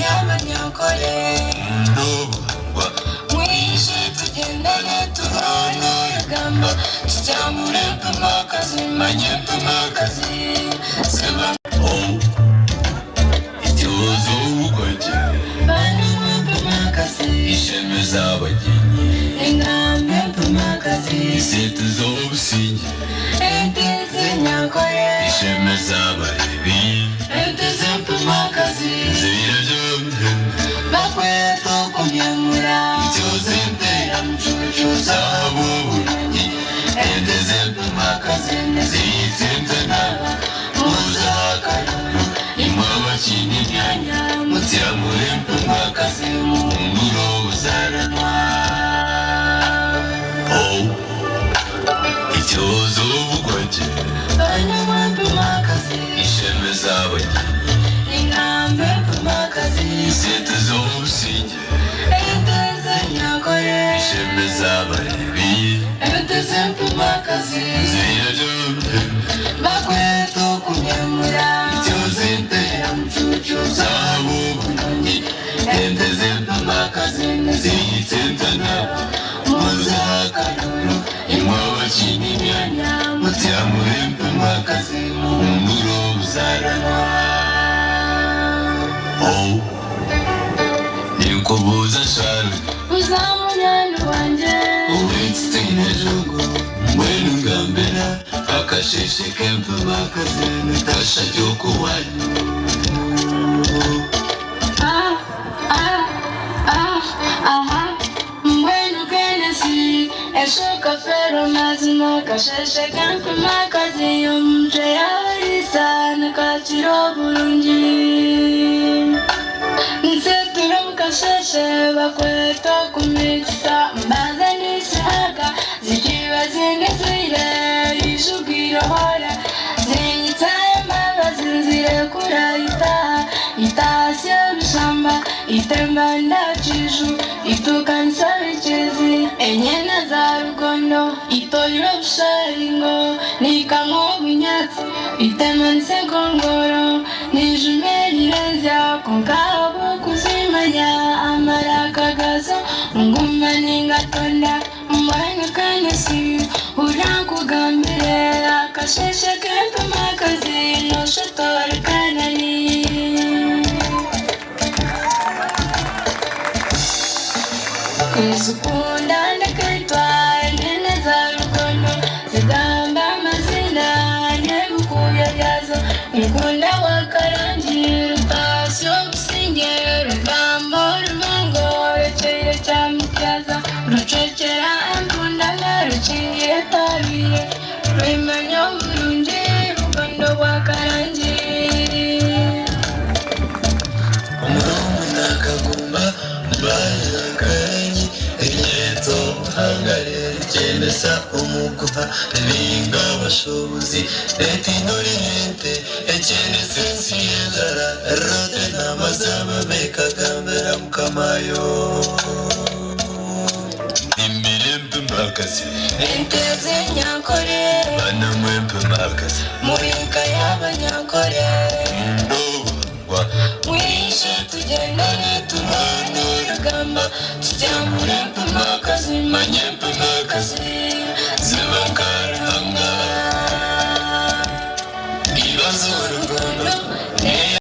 y'abanyakore mwishe tugendane tubane urugamba tujyamure mpamakazi manye mpamakazi seba ituzo ukoje bana mpamakazi isheme z'abageni ingambe mpamakazi isetuzo ubusinge enteze nyakore isheme z'abarebi enteze mpamakazi bakweto kumyemura ituze ntera mchuchu zabo burangi enteze mpamakazi zitentana muzakayuru imwaba chini myanya mutiamure mpamakazi munduro uzaranwa ituzo ubugoje banyuma mpamakazi isheme z'abageni ingambe mpamakazi isetuzo ubusinge enteze nyakore isheme z'abarebi enteze mpamakazi bakweto kumyemura ituze ntera mchuchu zabo burangi enteze mpamakazi zitentana muzakayuru imwaba chini myanya mutiamure mpamakazi munduro uzaranwa nikubuza shari uzamunyana wanje uwititine jugu mwenu ngambera akasheshe kempamakazi natasha joko wanyu mwenu kenesi eshoka fero mazima kasheshe kempamakazi yomje yarisa nakachiro bulungi nsetura mukasheshe bakweto kumikisa mbaza nisihaka zikiba zinizire ijugiro hora zinyitaye mabazi nzire kurayitaha itashye bishamba itemba ndaciju itukanisa bikizi enyena za rugondo itoyiro busharingo nikamo bunyatsi itemanise kongoro nijumerira konkabo kuzimanya amarakagazo nguma ningatonda mwanya kanesi urakugambire akasheshe kempamakazi noshotora kanani kwizukunda ndakaitwa nene za rugondo zigamba amazina nebukuya yazo ngunda wakarangi rutasyo businge rugambo rumango recere cyamutyaza rucecera ambunda rukingiye tabire rwimanyo burungi rugondo wakarangi umurongo ndakagumba bayakarangi inyeto hangare ryemeza umuguha ringa abashobozi leta indorerente ekenese nsiyenzara rote n'amazaba bekagambera mukamayo imbere mpamakazi enteze nyakore banamwe mpamakazi mubika y'abanyakore ndobwa mwishe tugendane tubane urugamba tujya